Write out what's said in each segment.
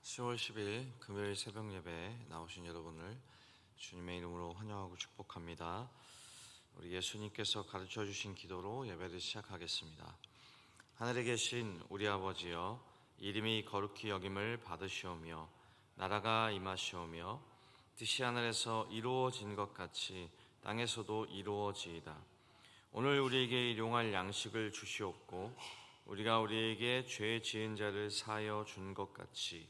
10월 10일 금요일 새벽 예배에 나오신 여러분을 주님의 이름으로 환영하고 축복합니다. 우리 예수님께서 가르쳐 주신 기도로 예배를 시작하겠습니다. 하늘에 계신 우리 아버지여, 이름이 거룩히 여김을 받으시오며 나라가 임하시오며 뜻이 하늘에서 이루어진 것 같이 땅에서도 이루어지이다. 오늘 우리에게 일용할 양식을 주시옵고 우리가 우리에게 죄 지은 자를 사하여 준 것 같이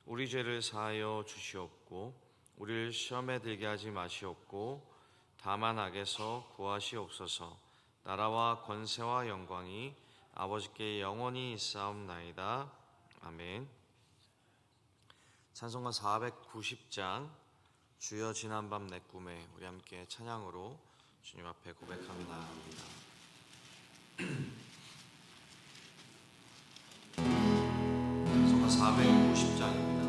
우리 죄를 사하여 주시옵고 우리를 시험에 들게 하지 마시옵고 다만 악에서 구하시옵소서. 나라와 권세와 영광이 아버지께 영원히 있사옵나이다. 아멘. 찬송가 490장 주여 지난밤 내 꿈에, 우리 함께 찬양으로 주님 앞에 고백하며 나아갑니다. 찬송가 490장입니다.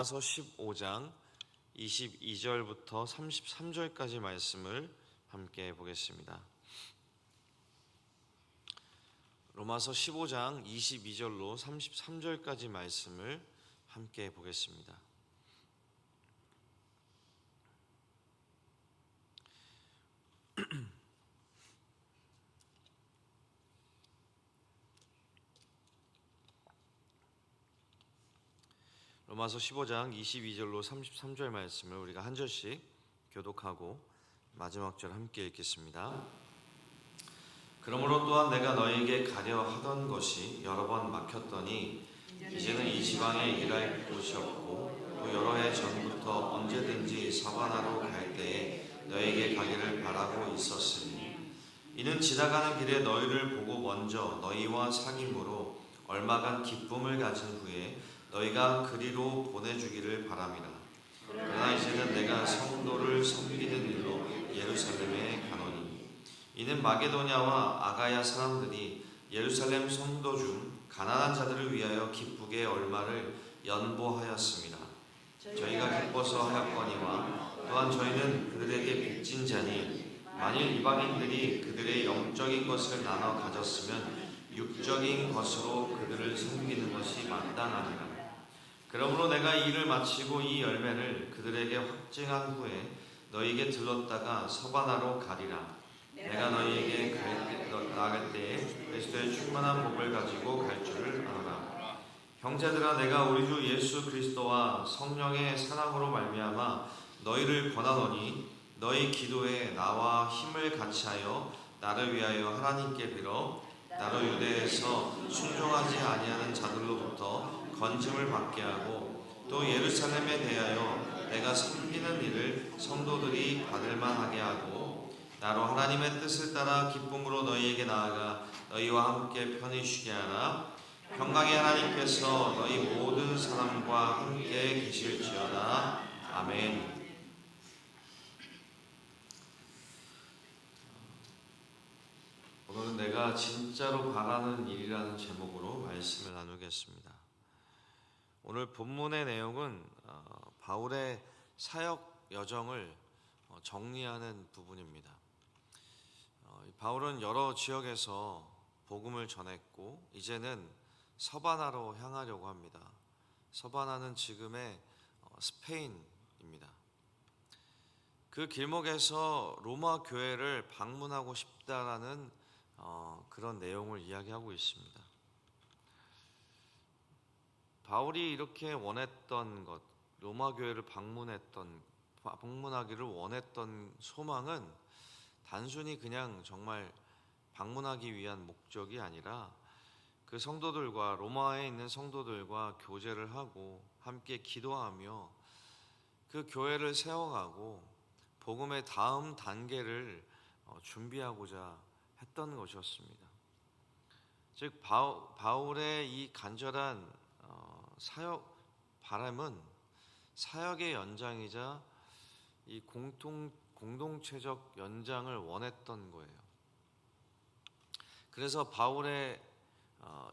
로마서 15장 22절부터 33절까지 말씀을 함께 보겠습니다. 로마서 15장 22절로 33절까지 말씀을 함께 보겠습니다. 로마서 15장 22절로 33절 말씀을 우리가 한 절씩 교독하고 마지막 절 함께 읽겠습니다. 그러므로 또한 내가 너에게 가려 하던 것이 여러 번 막혔더니 이제는 이 지방에 일할 곳이 없고 또 여러 해 전부터 언제든지 사바나로 갈 때에 너에게 가기를 바라고 있었으니 이는 지나가는 길에 너희를 보고 먼저 너희와 상임으로 얼마간 기쁨을 가진 후에 너희가 그리로 보내주기를 바람이라. 그러나 이제는 내가 성도를 섬기는 일로 예루살렘에 가노니 이는 마게도냐와 아가야 사람들이 예루살렘 성도 중 가난한 자들을 위하여 기쁘게 얼마를 연보하였습니다. 저희가 기뻐서 하였거니와 또한 저희는 그들에게 빚진 자니 만일 이방인들이 그들의 영적인 것을 나눠 가졌으면 육적인 것으로 그들을 섬기는 것이 마땅하니라. 그러므로 내가 이 일을 마치고 이 열매를 그들에게 확증한 후에 너희에게 들렀다가 서바나로 가리라. 내가 너희에게 나갈 때에 그리스도의 충만한 복을 가지고 갈 줄을 알아라. 형제들아, 내가 우리 주 예수 그리스도와 성령의 사랑으로 말미암아 너희를 권하노니 너희 기도에 나와 힘을 같이하여 나를 위하여 하나님께 빌어 나로 유대에서 순종하지 아니하는 자들로부터 건짐을 받게 하고 또 예루살렘에 대하여 내가 섬기는 일을 성도들이 받을 만하게 하고 나로 하나님의 뜻을 따라 기쁨으로 너희에게 나아가 너희와 함께 편히 쉬게 하라. 평강의 하나님께서 너희 모든 사람과 함께 계실지어다. 아멘. 오늘은 내가 진짜로 바라는 일이라는 제목으로 말씀을 나누겠습니다. 오늘 본문의 내용은 바울의 사역 여정을 정리하는 부분입니다. 바울은 여러 지역에서 복음을 전했고 이제는 서바나로 향하려고 합니다. 서바나는 지금의 스페인입니다. 그 길목에서 로마 교회를 방문하고 싶다라는 그런 내용을 이야기하고 있습니다. 바울이 이렇게 원했던 것, 로마 교회를 방문하기를 원했던 소망은 단순히 그냥 정말 방문하기 위한 목적이 아니라 그 성도들과 로마에 있는 성도들과 교제를 하고 함께 기도하며 그 교회를 세워가고 복음의 다음 단계를 준비하고자 했던 것이었습니다. 즉 바울의 이 간절한 사역 바람은 사역의 연장이자 이 공동체적 연장을 원했던 거예요. 그래서 바울의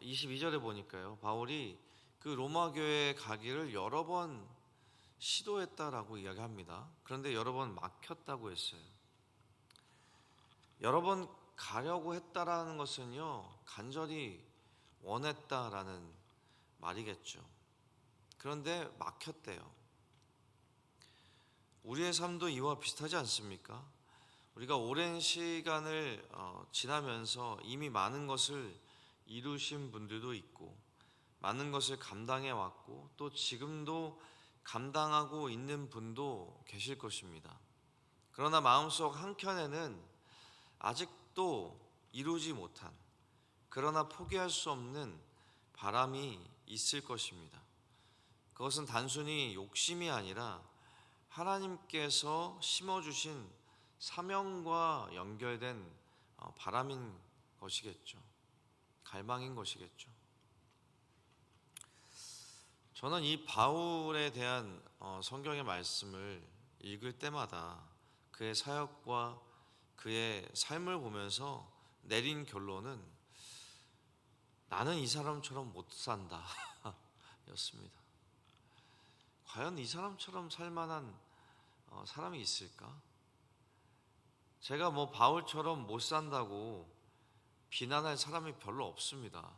22절에 보니까요, 바울이 그 로마 교회에 가기를 여러 번 시도했다라고 이야기합니다. 그런데 여러 번 막혔다고 했어요. 여러 번 가려고 했다라는 것은요, 간절히 원했다라는 말이겠죠. 그런데 막혔대요. 우리의 삶도 이와 비슷하지 않습니까? 우리가 오랜 시간을 지나면서 이미 많은 것을 이루신 분들도 있고 많은 것을 감당해 왔고 또 지금도 감당하고 있는 분도 계실 것입니다. 그러나 마음속 한켠에는 아직도 이루지 못한, 그러나 포기할 수 없는 바람이 있을 것입니다. 그것은 단순히 욕심이 아니라 하나님께서 심어주신 사명과 연결된 바람인 것이겠죠. 갈망인 것이겠죠. 저는 이 바울에 대한 성경의 말씀을 읽을 때마다 그의 사역과 그의 삶을 보면서 내린 결론은 나는 이 사람처럼 못 산다 였습니다. 과연 이 사람처럼 살 만한 사람이 있을까? 제가 바울처럼 못 산다고 비난할 사람이 별로 없습니다.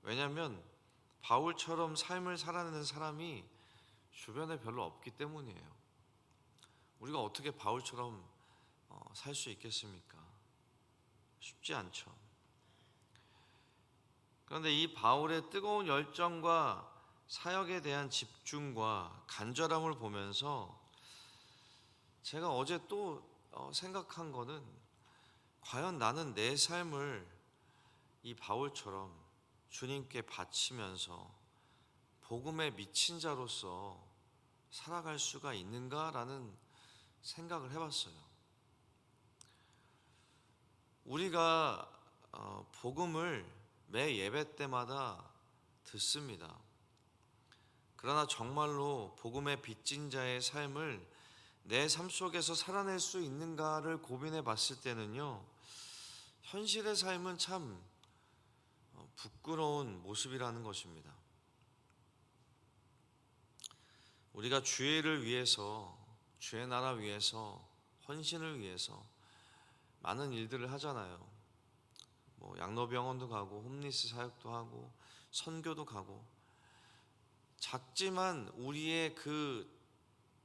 왜냐하면 바울처럼 삶을 살아내는 사람이 주변에 별로 없기 때문이에요. 우리가 어떻게 바울처럼 살 수 있겠습니까? 쉽지 않죠. 그런데 이 바울의 뜨거운 열정과 사역에 대한 집중과 간절함을 보면서 제가 어제 또 생각한 거는, 과연 나는 내 삶을 이 바울처럼 주님께 바치면서 복음에 미친 자로서 살아갈 수가 있는가라는 생각을 해봤어요. 우리가 복음을 매 예배 때마다 듣습니다. 그러나 정말로 복음에 빚진 자의 삶을 내 삶 속에서 살아낼 수 있는가를 고민해 봤을 때는요, 현실의 삶은 참 부끄러운 모습이라는 것입니다. 우리가 주의를 위해서, 주의 나라 위해서, 헌신을 위해서 많은 일들을 하잖아요. 양로병원도 가고, 홈리스 사역도 하고, 선교도 가고. 작지만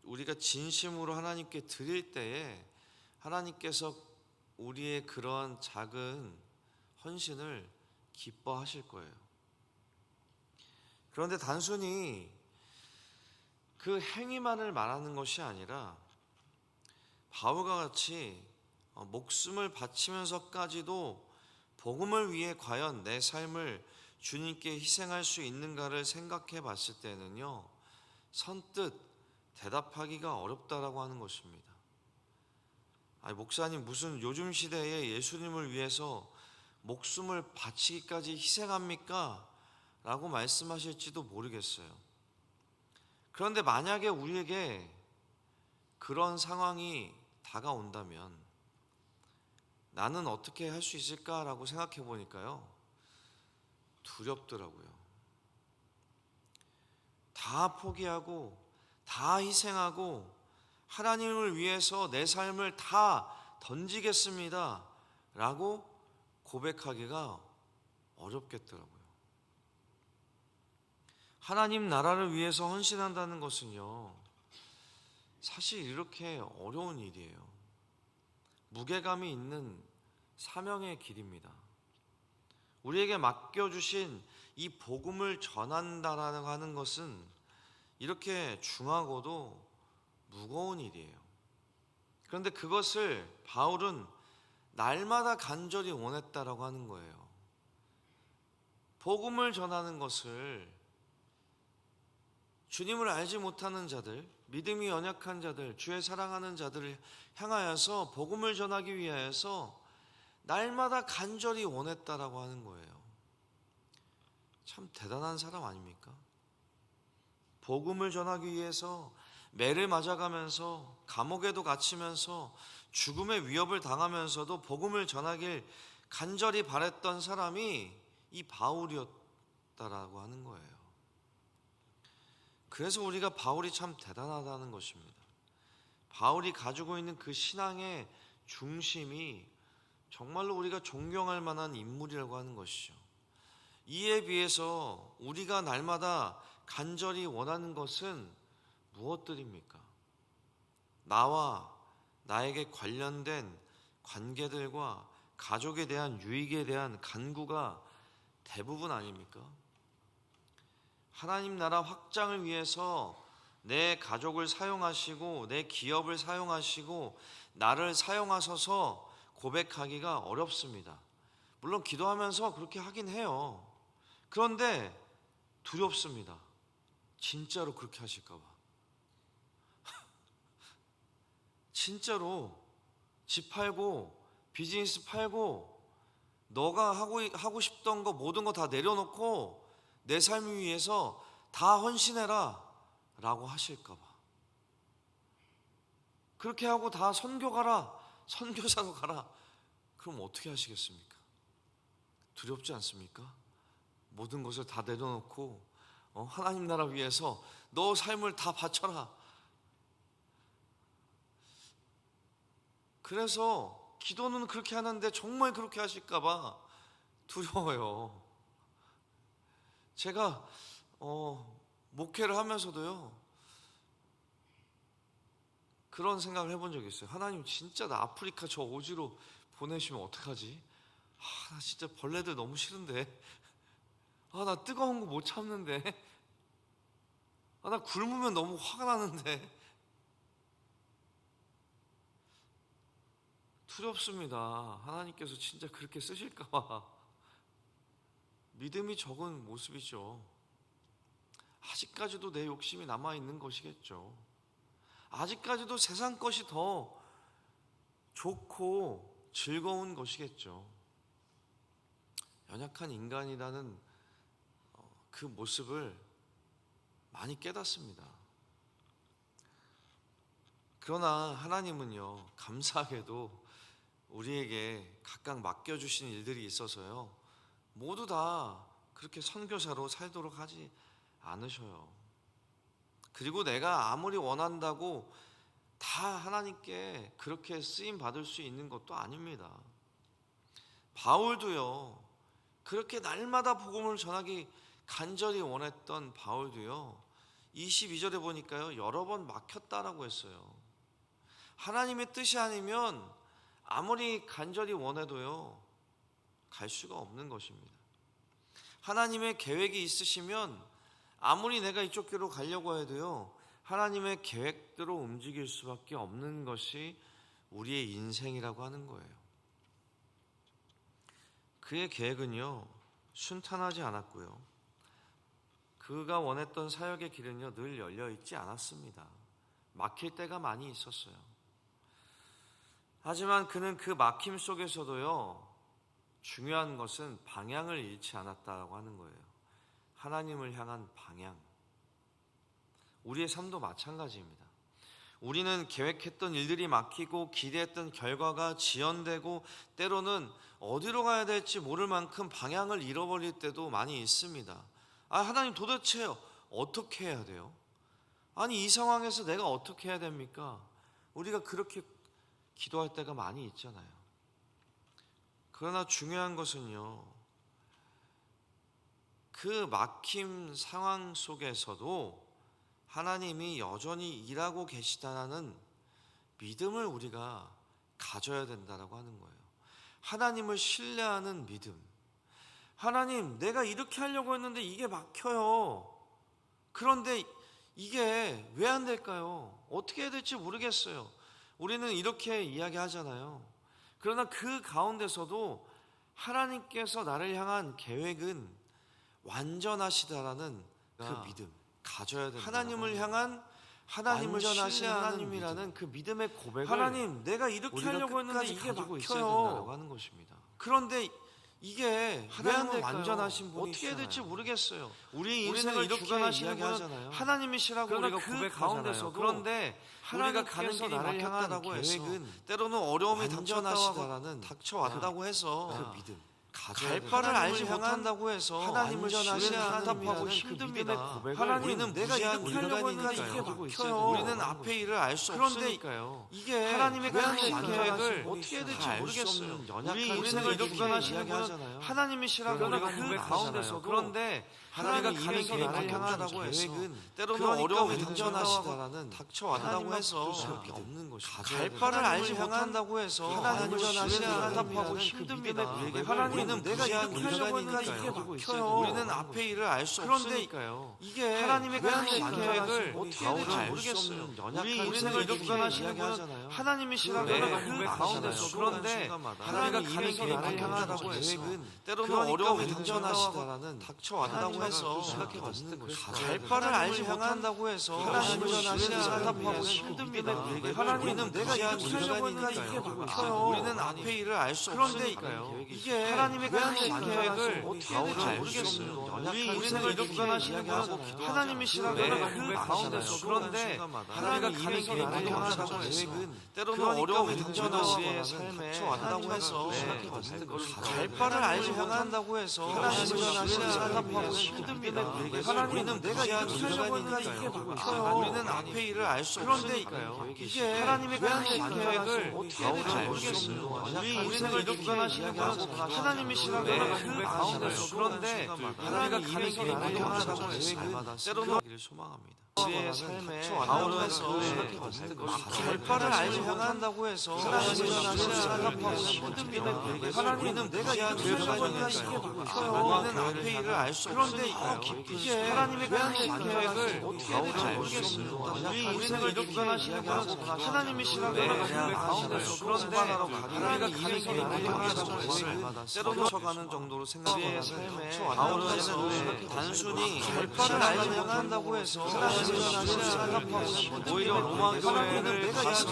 우리가 진심으로 하나님께 드릴 때에 하나님께서 우리의 그러한 작은 헌신을 기뻐하실 거예요. 그런데 단순히 그 행위만을 말하는 것이 아니라, 바울과 같이 목숨을 바치면서까지도 복음을 위해 과연 내 삶을 주님께 희생할 수 있는가를 생각해 봤을 때는요, 선뜻 대답하기가 어렵다라고 하는 것입니다. 목사님, 무슨 요즘 시대에 예수님을 위해서 목숨을 바치기까지 희생합니까? 라고 말씀하실지도 모르겠어요. 그런데 만약에 우리에게 그런 상황이 다가온다면 나는 어떻게 할 수 있을까라고 생각해 보니까요, 두렵더라고요. 다 포기하고 다 희생하고 하나님을 위해서 내 삶을 다 던지겠습니다 라고 고백하기가 어렵겠더라고요. 하나님 나라를 위해서 헌신한다는 것은요, 사실 이렇게 어려운 일이에요. 무게감이 있는 사명의 길입니다. 우리에게 맡겨주신 이 복음을 전한다라고 하는 것은 이렇게 중하고도 무거운 일이에요. 그런데 그것을 바울은 날마다 간절히 원했다라고 하는 거예요. 복음을 전하는 것을 주님을 알지 못하는 자들, 믿음이 연약한 자들, 주의 사랑하는 자들을 향하여서 복음을 전하기 위하여서 날마다 간절히 원했다라고 하는 거예요. 참 대단한 사람 아닙니까? 복음을 전하기 위해서 매를 맞아가면서 감옥에도 갇히면서 죽음의 위협을 당하면서도 복음을 전하길 간절히 바랬던 사람이 이 바울이었다라고 하는 거예요. 그래서 우리가 바울이 참 대단하다는 것입니다. 바울이 가지고 있는 그 신앙의 중심이 정말로 우리가 존경할 만한 인물이라고 하는 것이죠. 이에 비해서 우리가 날마다 간절히 원하는 것은 무엇들입니까? 나와 나에게 관련된 관계들과 가족에 대한 유익에 대한 간구가 대부분 아닙니까? 하나님 나라 확장을 위해서 내 가족을 사용하시고 내 기업을 사용하시고 나를 사용하셔서 고백하기가 어렵습니다. 물론 기도하면서 그렇게 하긴 해요. 그런데 두렵습니다. 진짜로 그렇게 하실까 봐. 진짜로 집 팔고 비즈니스 팔고 너가 하고 싶던 거 모든 거 다 내려놓고 내 삶을 위해서 다 헌신해라 라고 하실까 봐. 그렇게 하고 다 선교 가라, 선교사로 가라. 그럼 어떻게 하시겠습니까? 두렵지 않습니까? 모든 것을 다 내려놓고 하나님 나라 위해서 너 삶을 다 바쳐라. 그래서 기도는 그렇게 하는데 정말 그렇게 하실까 봐 두려워요. 제가 목회를 하면서도요, 그런 생각을 해본 적이 있어요. 하나님, 진짜 나 아프리카 저 오지로 보내시면 어떡하지? 나 진짜 벌레들 너무 싫은데, 나 뜨거운 거 못 참는데, 나 굶으면 너무 화가 나는데 두렵습니다. 하나님께서 진짜 그렇게 쓰실까 봐. 믿음이 적은 모습이죠. 아직까지도 내 욕심이 남아있는 것이겠죠. 아직까지도 세상 것이 더 좋고 즐거운 것이겠죠. 연약한 인간이라는 그 모습을 많이 깨닫습니다. 그러나 하나님은요, 감사하게도 우리에게 각각 맡겨주신 일들이 있어서요, 모두 다 그렇게 선교사로 살도록 하지 않으셔요. 그리고 내가 아무리 원한다고 다 하나님께 그렇게 쓰임 받을 수 있는 것도 아닙니다. 바울도요, 그렇게 날마다 복음을 전하기 간절히 원했던 바울도요, 22절에 보니까요, 여러 번 막혔다라고 했어요. 하나님의 뜻이 아니면 아무리 간절히 원해도요, 갈 수가 없는 것입니다. 하나님의 계획이 있으시면 아무리 내가 이쪽 길로 가려고 해도요, 하나님의 계획대로 움직일 수밖에 없는 것이 우리의 인생이라고 하는 거예요. 그의 계획은요, 순탄하지 않았고요, 그가 원했던 사역의 길은요, 늘 열려 있지 않았습니다. 막힐 때가 많이 있었어요. 하지만 그는 그 막힘 속에서도요, 중요한 것은 방향을 잃지 않았다고 하는 거예요. 하나님을 향한 방향. 우리의 삶도 마찬가지입니다. 우리는 계획했던 일들이 막히고 기대했던 결과가 지연되고 때로는 어디로 가야 될지 모를 만큼 방향을 잃어버릴 때도 많이 있습니다. 하나님 도대체 어떻게 해야 돼요? 아니, 이 상황에서 내가 어떻게 해야 됩니까? 우리가 그렇게 기도할 때가 많이 있잖아요. 그러나 중요한 것은요, 그 막힘 상황 속에서도 하나님이 여전히 일하고 계시다는 믿음을 우리가 가져야 된다고 하는 거예요. 하나님을 신뢰하는 믿음. 하나님, 내가 이렇게 하려고 했는데 이게 막혀요. 그런데 이게 왜 안 될까요? 어떻게 해야 될지 모르겠어요. 우리는 이렇게 이야기하잖아요. 그러나 그 가운데서도 하나님께서 나를 향한 계획은 완전하시다라는 그 믿음 가져야 된다. 하나님을 향한 하나님을 신뢰하는 하나님이라는 그 믿음의 고백을, 하나님, 내가 이렇게 하려고 했는데 이게 막혀요 하는 것입니다. 그런데 이게 하나님은 완전하신 분이 어떻게 해야 될지 모르겠어요. 우리 인생을 이렇게 이야기하잖아요. 하나님이시라고 우리가 고백하잖아요. 그런데 우리가 가는 길이 막혔다고 계획은 때로는 어려움이 닥쳐왔다고 해서 그 믿음, 갈 바를 알지 못한다고 해서 하나님을 신뢰하고 힘듭니다. 하나님, 내가 이렇게 하려고 했는데 이게 막혀요. 우리는 앞에 일을 알 수 없으니까요. 이게 하나님의 계획을 어떻게 해야 될지 모르겠어요. 우리 인생을 이렇게 이야기하잖아요. 하나님이시라고 우리가 그 가운데서, 그런데 하나님이 가는 길이 막혔다고 해서 때로는 어려움이 닥쳐왔다고 해서 없는 것이죠. 갈 바를 알지 못한다고 해서 하나님을 신뢰하고 힘듭니다. 우리는 내가 이렇게 하려고 했는데 이게 막혀요. 우리는 앞에 일을 알 수 없으니까요. 이게 하나님의 계획을 어떻게 해야 될지 모르겠어요. 우리 인생을 이렇게 이야기하잖아요. 하나님이시라고 그 가운데서, 그런데 하나님이 가는 길이 막혔다고 해서 때로는 어려움이 닥쳐왔다고 해서 갈 바를 알지 못한다고 해서 하나님을 신뢰하고 힘듭니다. 우리는 내가 이렇게 하려고 했는데 이게 막혀요. 우리는 앞에 일을 알 수 없으니까요. 이게 하나님의 계획을 어떻게 해야 될지 모르겠어요. 우리 인생을 이렇게 이야기하고 하나님이시라고 그 가운데서, 그런데 하나님이 가는 길이 막혔다고 해서 때로는 어려움이 우리의 삶에 닥쳐왔다고 해서 갈 바를 알지 못한다고 해서 하나님을 신뢰하고 힘듭니다. 우리는 내가 이렇게 하려고 했는데 이게 막혀요. 우리는 앞에 일을 알 수 없으니까요. 이게 하나님의 계획을 어떻게 해야 될지 모르겠어요. 우리 인생을 이렇게 이야기하고 하나님이시라고 그 가운데서, 그런데 하나님이 가는 길이 막혔다고 해서 때로는 소망합니다. 우리의 삶에 바울은 결과를 알지 못한다고 해서 하나님은 내가 이 교회가 우리는 앞에 일을 알 수 없으니 하나님의 계획을 어떻게 모르겠습니다. 우리 인생을 주관하시는 분은 하나님이시라는 교회 가운데서 그런데 우리가 가는 길이 때로 쳐가는 정도로 생각하는 삶에 바울은 단순히 결과를 알지 못한다고 해서 오히려 로마 교회를 가서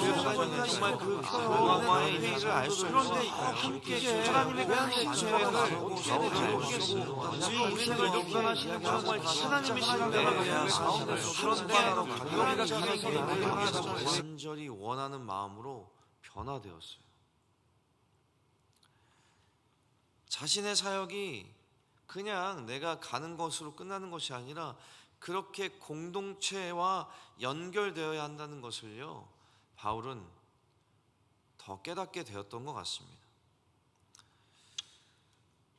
정말 그 로마의 일을 알 수 없는데 함께 하나님의 계획을 어떻게 모르겠고 우리 인생을 주관하시는 정말 하나님이시라는 가운데서 그런데 우리가 가는 길이 간절히 원하는 마음으로 변화되었어요. 자신의 사역이 그냥 내가 가는 것으로 끝나는 것이 아니라 그렇게 공동체와 연결되어야 한다는 것을요, 바울은 더 깨닫게 되었던 것 같습니다.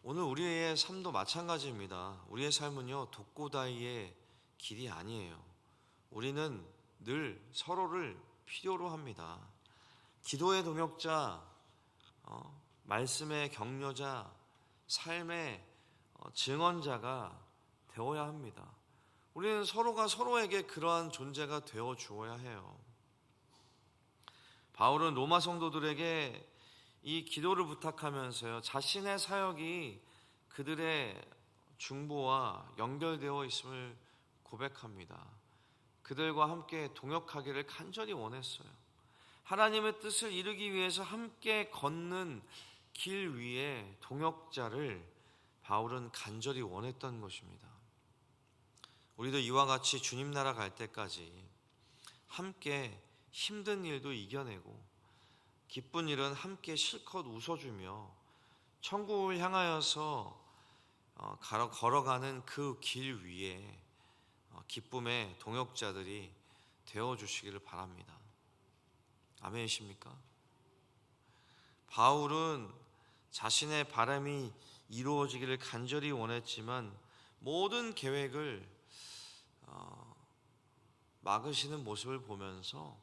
오늘 우리의 삶도 마찬가지입니다. 우리의 삶은요, 독고다이의 길이 아니에요. 우리는 늘 서로를 필요로 합니다. 기도의 동역자, 말씀의 격려자, 삶의 증언자가 되어야 합니다. 우리는 서로가 서로에게 그러한 존재가 되어 주어야 해요. 바울은 로마 성도들에게 이 기도를 부탁하면서요, 자신의 사역이 그들의 중보와 연결되어 있음을 고백합니다. 그들과 함께 동역하기를 간절히 원했어요. 하나님의 뜻을 이루기 위해서 함께 걷는 길 위에 동역자를 바울은 간절히 원했던 것입니다. 우리도 이와 같이 주님 나라 갈 때까지 함께 힘든 일도 이겨내고 기쁜 일은 함께 실컷 웃어주며 천국을 향하여서 걸어가는 그 길 위에 기쁨의 동역자들이 되어주시기를 바랍니다. 아멘이십니까? 바울은 자신의 바람이 이루어지기를 간절히 원했지만 모든 계획을 막으시는 모습을 보면서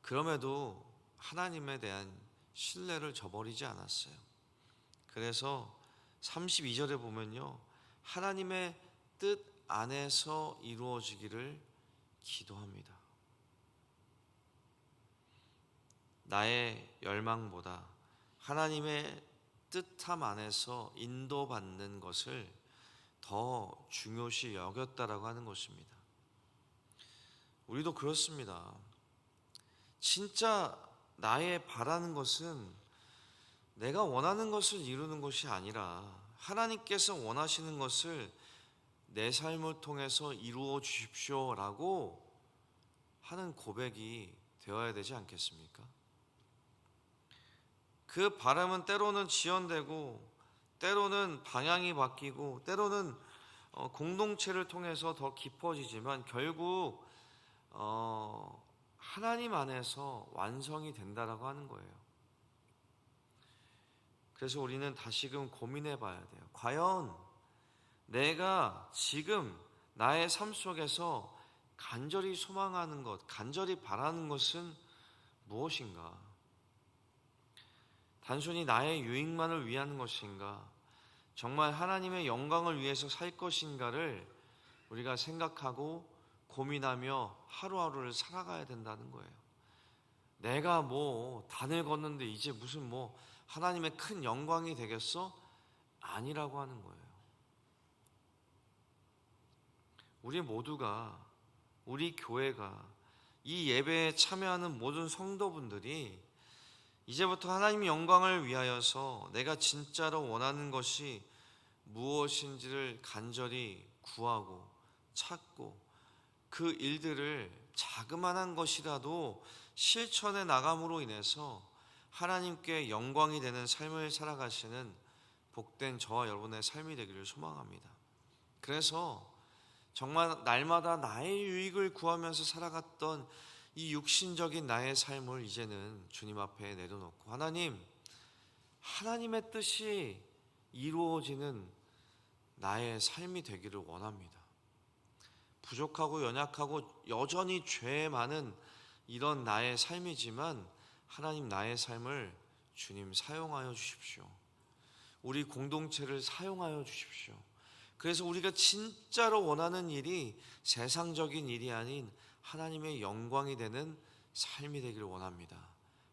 그럼에도 하나님에 대한 신뢰를 저버리지 않았어요. 그래서 32절에 보면요, 하나님의 뜻 안에서 이루어지기를 기도합니다. 나의 열망보다 하나님의 뜻함 안에서 인도받는 것을 더 중요시 여겼다라고 하는 것입니다. 우리도 그렇습니다. 진짜 나의 바라는 것은 내가 원하는 것을 이루는 것이 아니라 하나님께서 원하시는 것을 내 삶을 통해서 이루어 주십시오라고 하는 고백이 되어야 되지 않겠습니까? 그 바람은 때로는 지연되고 때로는 방향이 바뀌고 때로는 공동체를 통해서 더 깊어지지만 결국 하나님 안에서 완성이 된다라고 하는 거예요. 그래서 우리는 다시금 고민해 봐야 돼요. 과연 내가 지금 나의 삶 속에서 간절히 소망하는 것, 간절히 바라는 것은 무엇인가? 단순히 나의 유익만을 위한 것인가? 정말 하나님의 영광을 위해서 살 것인가를 우리가 생각하고 고민하며 하루하루를 살아가야 된다는 거예요. 내가 다 늙었는데 이제 무슨 하나님의 큰 영광이 되겠어? 아니라고 하는 거예요. 우리 모두가, 우리 교회가, 이 예배에 참여하는 모든 성도분들이 이제부터 하나님의 영광을 위하여서 내가 진짜로 원하는 것이 무엇인지를 간절히 구하고 찾고 그 일들을 자그마한 것이라도 실천해 나감으로 인해서 하나님께 영광이 되는 삶을 살아가시는 복된 저와 여러분의 삶이 되기를 소망합니다. 그래서 정말 날마다 나의 유익을 구하면서 살아갔던 이 육신적인 나의 삶을 이제는 주님 앞에 내려놓고 하나님의 뜻이 이루어지는 나의 삶이 되기를 원합니다. 부족하고 연약하고 여전히 죄 많은 이런 나의 삶이지만 하나님, 나의 삶을 주님 사용하여 주십시오. 우리 공동체를 사용하여 주십시오. 그래서 우리가 진짜로 원하는 일이 세상적인 일이 아닌 하나님의 영광이 되는 삶이 되기를 원합니다.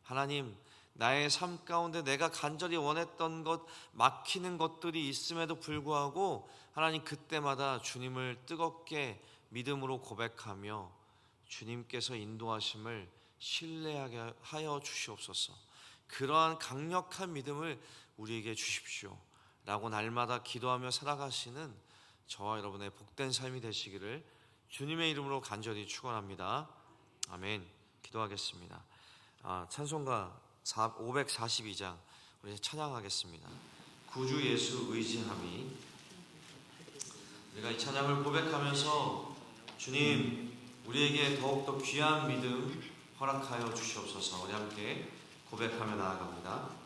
하나님, 나의 삶 가운데 내가 간절히 원했던 것, 막히는 것들이 있음에도 불구하고 하나님, 그때마다 주님을 뜨겁게 믿음으로 고백하며 주님께서 인도하심을 신뢰하게 하여 주시옵소서. 그러한 강력한 믿음을 우리에게 주십시오 라고 날마다 기도하며 살아가시는 저와 여러분의 복된 삶이 되시기를 주님의 이름으로 간절히 축원합니다. 아멘. 기도하겠습니다. 찬송가 542장 우리 찬양하겠습니다. 구주 예수 의지함이. 우리가 이 찬양을 고백하면서 주님, 우리에게 더욱더 귀한 믿음 허락하여 주시옵소서. 우리 함께 고백하며 나아갑니다.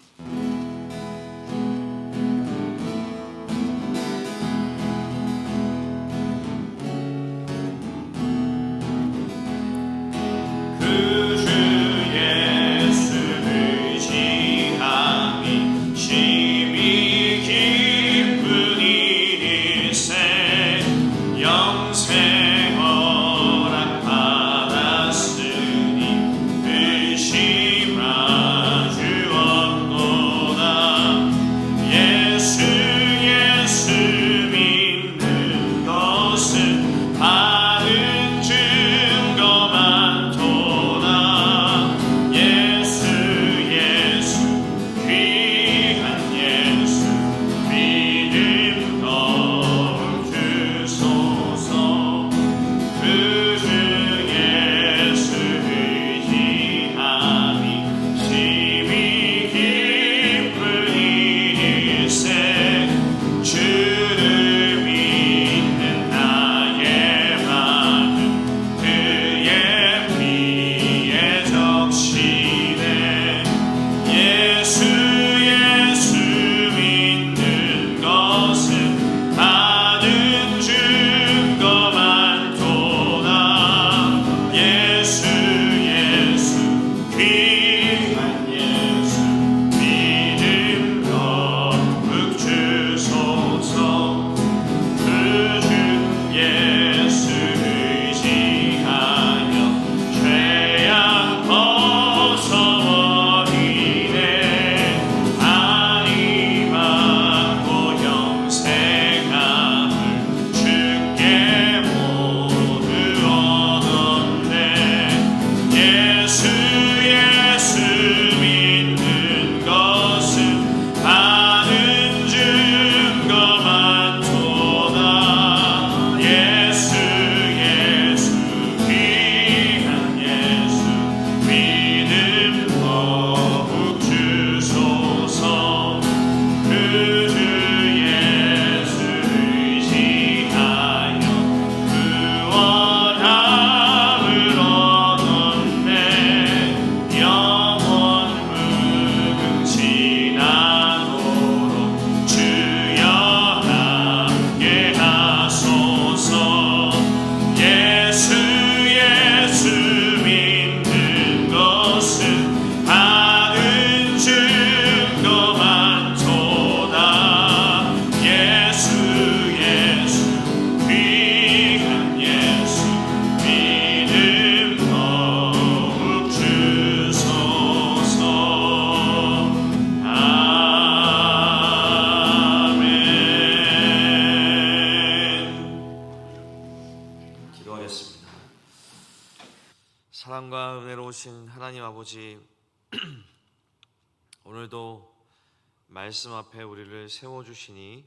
사랑과 은혜로우신 하나님 아버지, 오늘도 말씀 앞에 우리를 세워주시니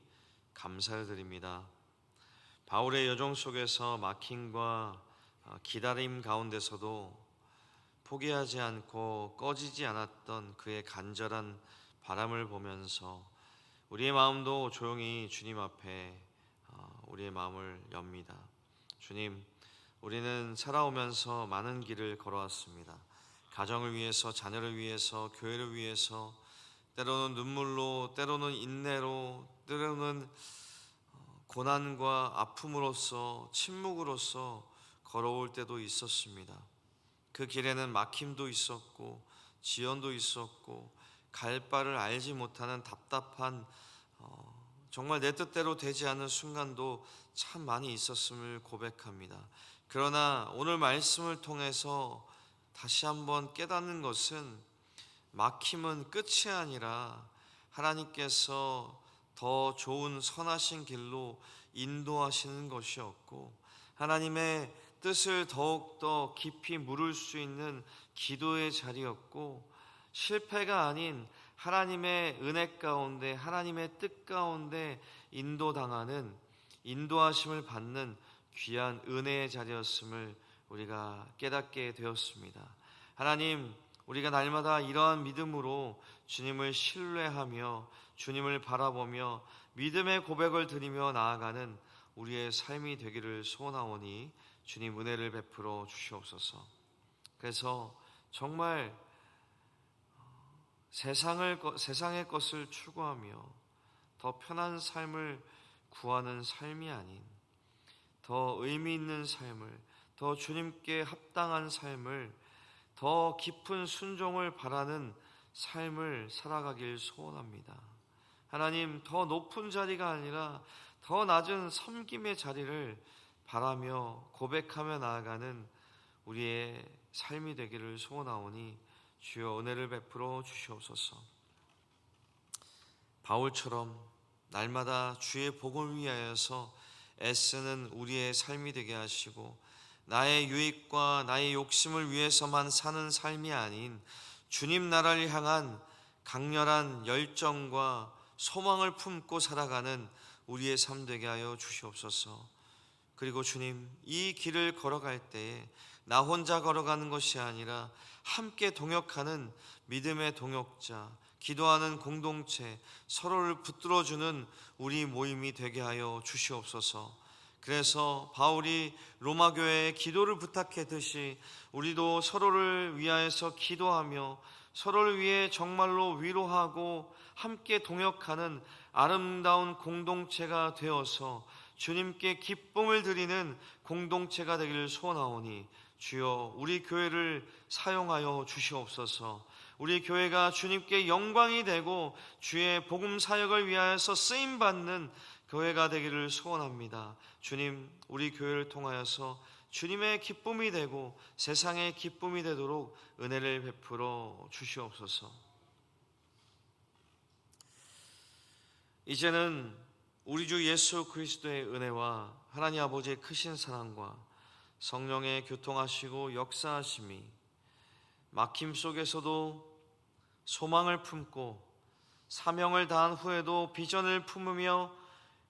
감사를 드립니다. 바울의 여정 속에서 막힘과 기다림 가운데서도 포기하지 않고 꺼지지 않았던 그의 간절한 바람을 보면서 우리의 마음도 조용히 주님 앞에 우리의 마음을 엽니다. 주님, 우리는 살아오면서 많은 길을 걸어왔습니다. 가정을 위해서, 자녀를 위해서, 교회를 위해서, 때로는 눈물로, 때로는 인내로, 때로는 고난과 아픔으로써 침묵으로써 걸어올 때도 있었습니다. 그 길에는 막힘도 있었고 지연도 있었고 갈 바를 알지 못하는 답답한 정말 내 뜻대로 되지 않는 순간도 참 많이 있었음을 고백합니다. 그러나 오늘 말씀을 통해서 다시 한번 깨닫는 것은 막힘은 끝이 아니라 하나님께서 더 좋은 선하신 길로 인도하시는 것이었고, 하나님의 뜻을 더욱더 깊이 물을 수 있는 기도의 자리였고, 실패가 아닌 하나님의 은혜 가운데, 하나님의 뜻 가운데 인도당하는, 인도하심을 받는 귀한 은혜의 자리였음을 우리가 깨닫게 되었습니다. 하나님, 우리가 날마다 이러한 믿음으로 주님을 신뢰하며 주님을 바라보며 믿음의 고백을 드리며 나아가는 우리의 삶이 되기를 소원하오니 주님 은혜를 베풀어 주시옵소서. 그래서 정말 세상의 것을 추구하며 더 편한 삶을 구하는 삶이 아닌 더 의미 있는 삶을, 더 주님께 합당한 삶을, 더 깊은 순종을 바라는 삶을 살아가길 소원합니다. 하나님, 더 높은 자리가 아니라 더 낮은 섬김의 자리를 바라며 고백하며 나아가는 우리의 삶이 되기를 소원하오니 주여 은혜를 베풀어 주시옵소서. 바울처럼 날마다 주의 복을 위하여서 애쓰는 우리의 삶이 되게 하시고, 나의 유익과 나의 욕심을 위해서만 사는 삶이 아닌 주님 나라를 향한 강렬한 열정과 소망을 품고 살아가는 우리의 삶 되게 하여 주시옵소서. 그리고 주님, 이 길을 걸어갈 때에 나 혼자 걸어가는 것이 아니라 함께 동역하는 믿음의 동역자, 기도하는 공동체, 서로를 붙들어주는 우리 모임이 되게 하여 주시옵소서. 그래서 바울이 로마 교회에 기도를 부탁했듯이 우리도 서로를 위하여서 기도하며 서로를 위해 정말로 위로하고 함께 동역하는 아름다운 공동체가 되어서 주님께 기쁨을 드리는 공동체가 되기를 소원하오니 주여 우리 교회를 사용하여 주시옵소서. 우리 교회가 주님께 영광이 되고 주의 복음 사역을 위하여서 쓰임받는 교회가 되기를 소원합니다. 주님, 우리 교회를 통하여서 주님의 기쁨이 되고 세상의 기쁨이 되도록 은혜를 베풀어 주시옵소서. 이제는 우리 주 예수 그리스도의 은혜와 하나님 아버지의 크신 사랑과 성령의 교통하시고 역사하심이 막힘 속에서도 소망을 품고 사명을 다한 후에도 비전을 품으며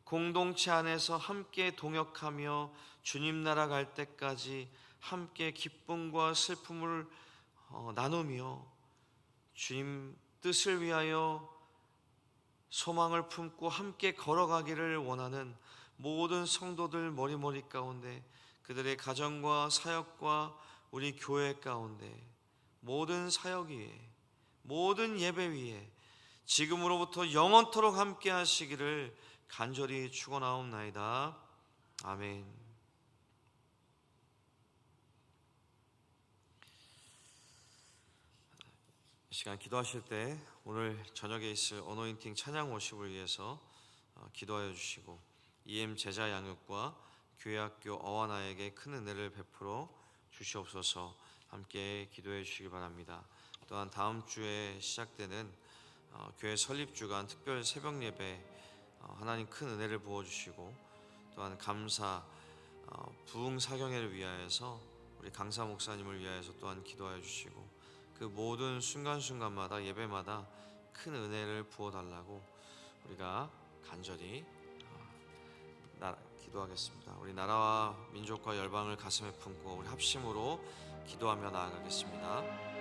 공동체 안에서 함께 동역하며 주님 나라 갈 때까지 함께 기쁨과 슬픔을 나누며 주님 뜻을 위하여 소망을 품고 함께 걸어가기를 원하는 모든 성도들 머리머리 가운데, 그들의 가정과 사역과 우리 교회 가운데 모든 사역 위에, 모든 예배 위에 지금으로부터 영원토록 함께 하시기를 간절히 축원하옵나이다. 아멘. 이 시간 기도하실 때 오늘 저녁에 있을 어노인팅 찬양 워십을 위해서 기도하여 주시고, EM 제자 양육과 교회학교 어와나에게 큰 은혜를 베풀어 주시옵소서. 함께 기도해 주시기 바랍니다. 또한 다음 주에 시작되는 교회 설립주간 특별 새벽 예배 하나님 큰 은혜를 부어주시고, 또한 감사 부흥 사경회를 위하여서 우리 강사 목사님을 위하여서 또한 기도하여 주시고, 그 모든 순간순간마다 예배마다 큰 은혜를 부어달라고 우리가 간절히 기도하겠습니다. 우리 나라와 민족과 열방을 가슴에 품고 우리 합심으로 기도하며 나아가겠습니다.